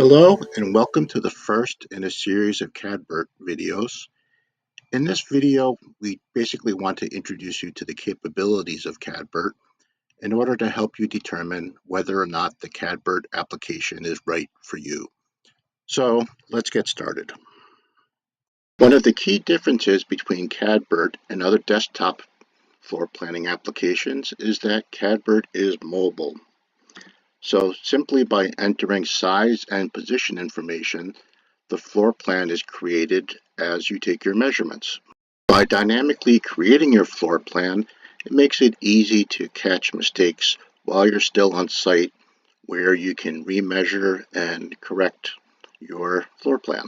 Hello and welcome to the first in a series of CADbert videos. In this video, we basically want to introduce you to the capabilities of CADbert in order to help you determine whether or not the CADbert application is right for you. So let's get started. One of the key differences between CADbert and other desktop floor planning applications is that CADbert is mobile. So simply by entering size and position information, the floor plan is created as you take your measurements. By dynamically creating your floor plan, it makes it easy to catch mistakes while you're still on site, where you can remeasure and correct your floor plan.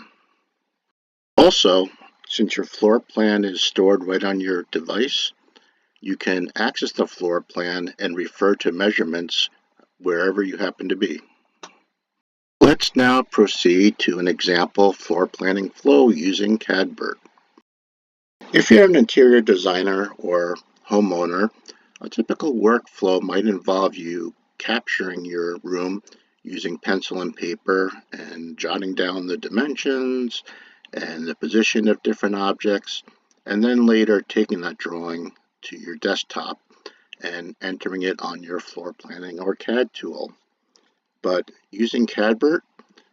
Also, since your floor plan is stored right on your device, you can access the floor plan and refer to measurements wherever you happen to be. Let's now proceed to an example floor planning flow using CADbert. If you're an interior designer or homeowner, a typical workflow might involve you capturing your room using pencil and paper and jotting down the dimensions and the position of different objects, and then later taking that drawing to your desktop and entering it on your floor planning or CAD tool. But using CADbert,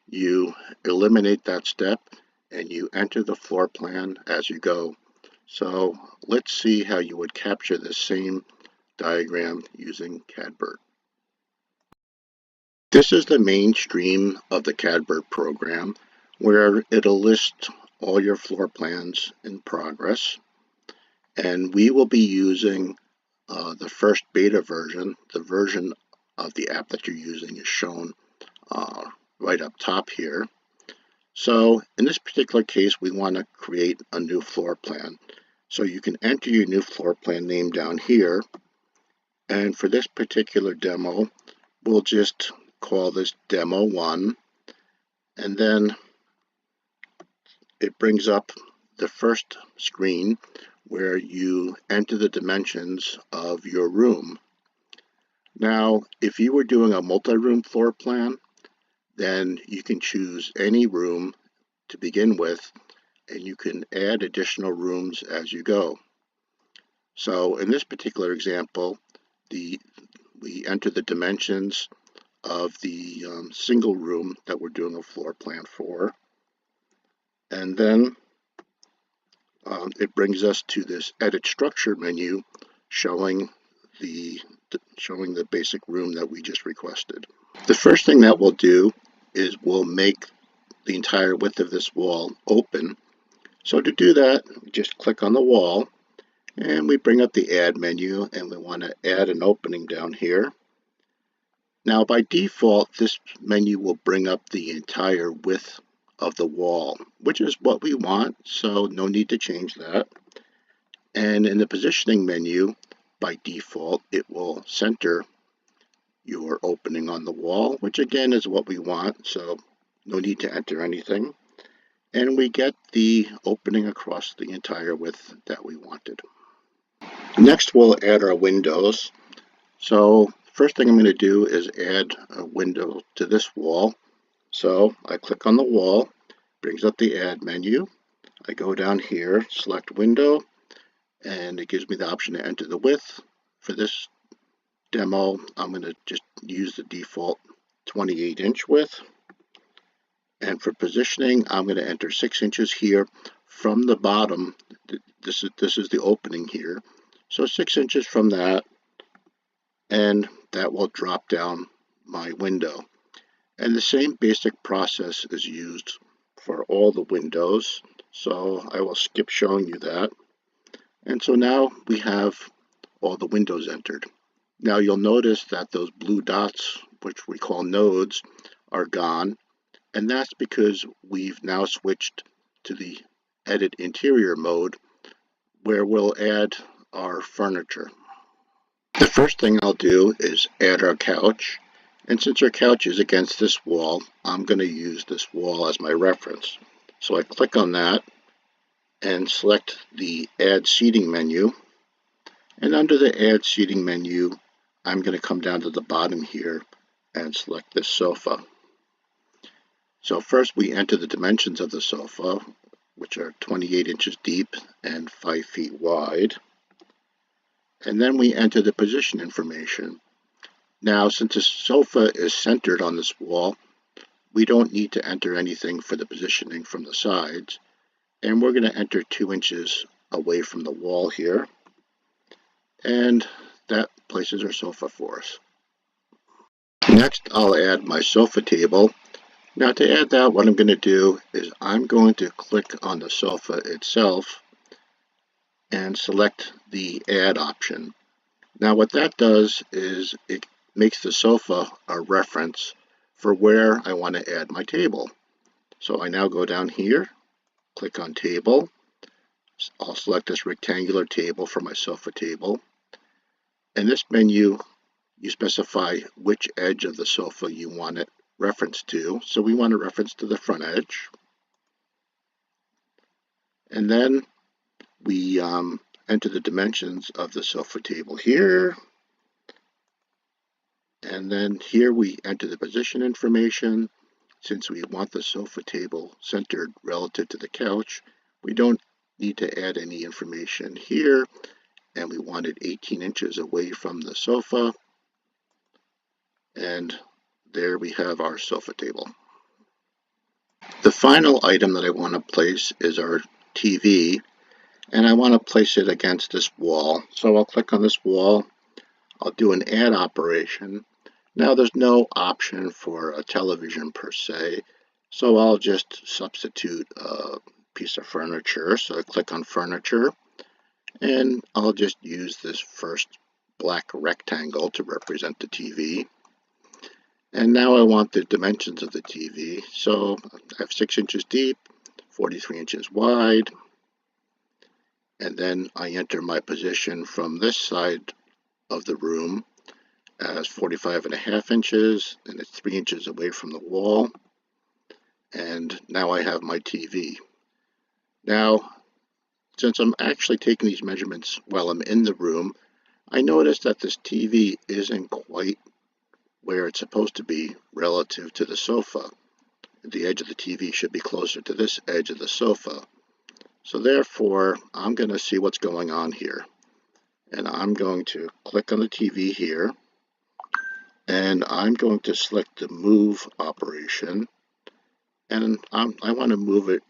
you eliminate that step and you enter the floor plan as you go. So let's see how you would capture the same diagram using CADbert. This is the main stream of the CADbert program, where it'll list all your floor plans in progress. And we will be using the first beta version. The version of the app that you're using is shown right up top here. So in this particular case, we want to create a new floor plan. So you can enter your new floor plan name down here. And for this particular demo, we'll just call this Demo 1. And then it brings up the first screen where you enter the dimensions of your room. Now, if you were doing a multi-room floor plan, then you can choose any room to begin with, and you can add additional rooms as you go. So in this particular example, we enter the dimensions of the single room that we're doing a floor plan for, and then it brings us to this Edit Structure menu showing the basic room that we just requested. The first thing that we'll do is we'll make the entire width of this wall open. So to do that, just click on the wall and we bring up the Add menu and we want to add an opening down here. Now by default, this menu will bring up the entire width of the wall, which is what we want, so no need to change that. And in the positioning menu, by default, it will center your opening on the wall, which again is what we want, so no need to enter anything. And we get the opening across the entire width that we wanted. Next, we'll add our windows. So first thing I'm going to do is add a window to this wall. So I click on the wall, brings up the Add menu. I go down here, select Window, and it gives me the option to enter the width. For this demo, I'm going to just use the default 28-inch width. And for positioning, I'm going to enter 6 inches here from the bottom. This is the opening here. So 6 inches from that, and that will drop down my window. And the same basic process is used for all the windows. So I will skip showing you that. And so now we have all the windows entered. Now you'll notice that those blue dots, which we call nodes, are gone. And that's because we've now switched to the Edit Interior mode, where we'll add our furniture. The first thing I'll do is add our couch. And since our couch is against this wall, I'm going to use this wall as my reference. So I click on that and select the Add Seating menu. And under the Add Seating menu, I'm going to come down to the bottom here and select this sofa. So first we enter the dimensions of the sofa, which are 28 inches deep and 5 feet wide. And then we enter the position information. Now, since the sofa is centered on this wall, we don't need to enter anything for the positioning from the sides. And we're going to enter 2 inches away from the wall here. And that places our sofa for us. Next, I'll add my sofa table. Now to add that, what I'm going to do is I'm going to click on the sofa itself and select the Add option. Now what that does is it makes the sofa a reference for where I want to add my table. So I now go down here, click on Table. I'll select this rectangular table for my sofa table. In this menu, you specify which edge of the sofa you want it reference to. So we want a reference to the front edge. And then we enter the dimensions of the sofa table here. And then here we enter the position information. Since we want the sofa table centered relative to the couch, we don't need to add any information here. And we want it 18 inches away from the sofa. And there we have our sofa table. The final item that I want to place is our TV, and I want to place it against this wall. So I'll click on this wall, I'll do an add operation. Now there's no option for a television per se, so I'll just substitute a piece of furniture. So I click on furniture, and I'll just use this first black rectangle to represent the TV. And now I want the dimensions of the TV. So I have 6 inches deep, 43 inches wide. And then I enter my position from this side of the room as 45.5 inches, and it's 3 inches away from the wall. And now I have my TV. Now, since I'm actually taking these measurements while I'm in the room, I notice that this TV isn't quite where it's supposed to be relative to the sofa. The edge of the TV should be closer to this edge of the sofa. So therefore, I'm going to see what's going on here. And I'm going to click on the TV here, and I'm going to select the move operation, and I want to move it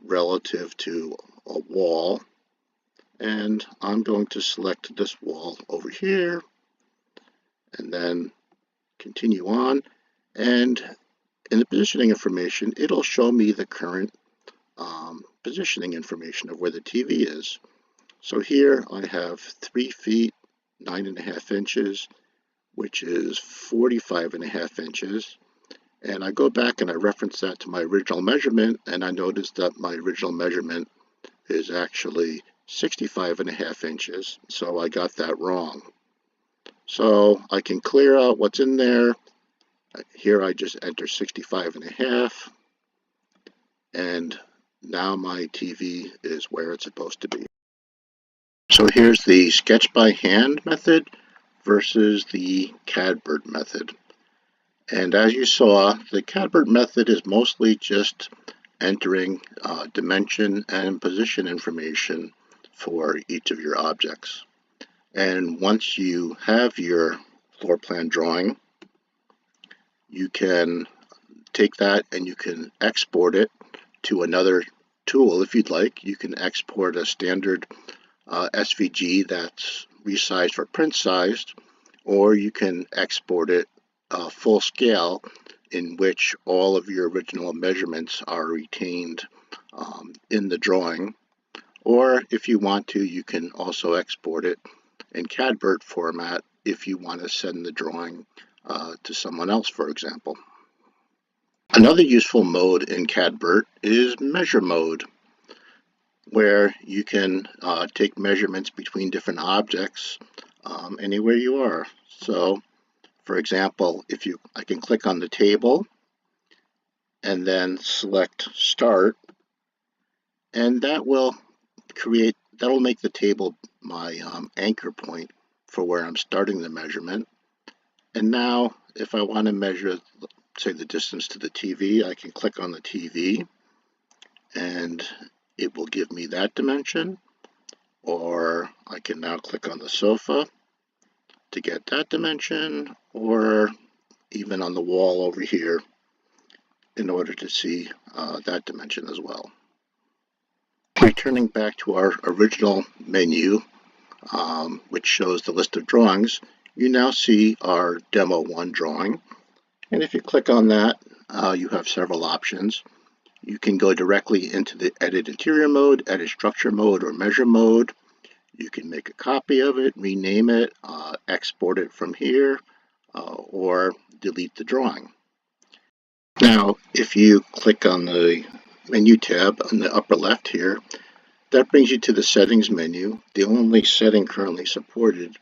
relative to a wall, and I'm going to select this wall over here, and then continue on. And in the positioning information, it'll show me the current positioning information of where the TV is. So here I have 3 feet 9.5 inches, which is 45.5 inches. And I go back and I reference that to my original measurement, and I notice that my original measurement is actually 65.5 inches. So I got that wrong. So I can clear out what's in there. Here I just enter 65.5, and now my TV is where it's supposed to be. So here's the sketch by hand method versus the CADbert method. And as you saw, the CADbert method is mostly just entering dimension and position information for each of your objects. And once you have your floor plan drawing, you can take that and you can export it to another tool if you'd like. You can export a standard SVG that's resized for print sized, or you can export it full scale, in which all of your original measurements are retained in the drawing. Or if you want to, you can also export it in CADbert format if you want to send the drawing to someone else, for example. Another useful mode in CADbert is measure mode, where you can take measurements between different objects anywhere you are. So, for example, I can click on the table and then select Start, and that'll make the table my anchor point for where I'm starting the measurement. And now, if I want to measure say the distance to the TV, I can click on the TV and it will give me that dimension, or I can now click on the sofa to get that dimension, or even on the wall over here in order to see that dimension as well. Returning back to our original menu, which shows the list of drawings, you now see our Demo 1 drawing. And if you click on that, you have several options. You can go directly into the Edit Interior mode, Edit Structure mode, or Measure mode. You can make a copy of it, rename it, export it from here, or delete the drawing. Now, if you click on the Menu tab on the upper left here, that brings you to the Settings menu. The only setting currently supported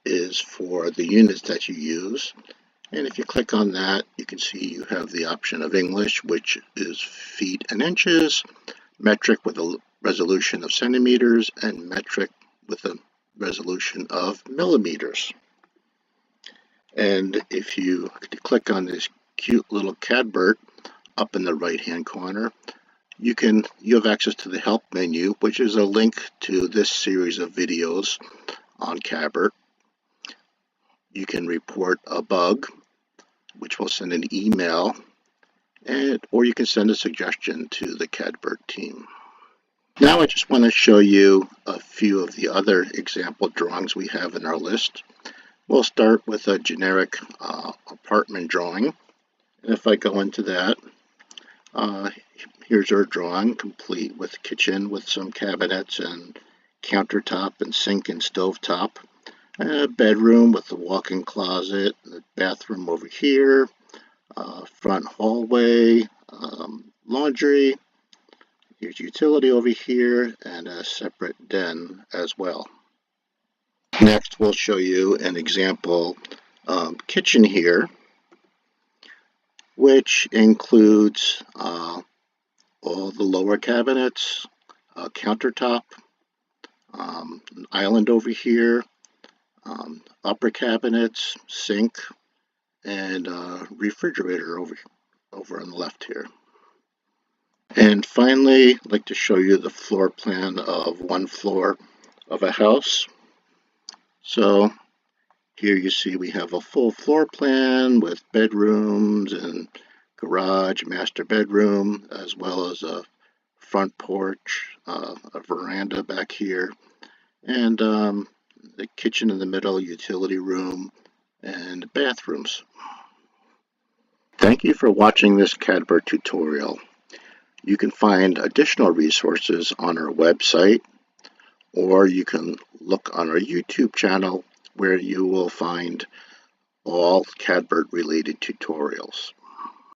is for the units that you use. And if you click on that, you can see you have the option of English, which is feet and inches, metric with a resolution of centimeters, and metric with a resolution of millimeters. And if you click on this cute little CADbert up in the right-hand corner, you have access to the Help menu, which is a link to this series of videos on CADbert. You can report a bug, which will send an email, or you can send a suggestion to the CADbert team. Now I just want to show you a few of the other example drawings we have in our list. We'll start with a generic apartment drawing. And if I go into that, here's our drawing, complete with kitchen with some cabinets and countertop and sink and stovetop. A bedroom with a walk-in closet, the bathroom over here, front hallway, laundry, here's utility over here, and a separate den as well. Next, we'll show you an example kitchen here, which includes all the lower cabinets, countertop, an island over here, upper cabinets, sink, and refrigerator over on the left here. And finally, I'd like to show you the floor plan of one floor of a house. So here you see we have a full floor plan with bedrooms and garage, master bedroom, as well as a front porch, a veranda back here, and the kitchen in the middle, utility room, and bathrooms. Thank you for watching this CADbert tutorial. You can find additional resources on our website, or you can look on our YouTube channel where you will find all CADbert related tutorials.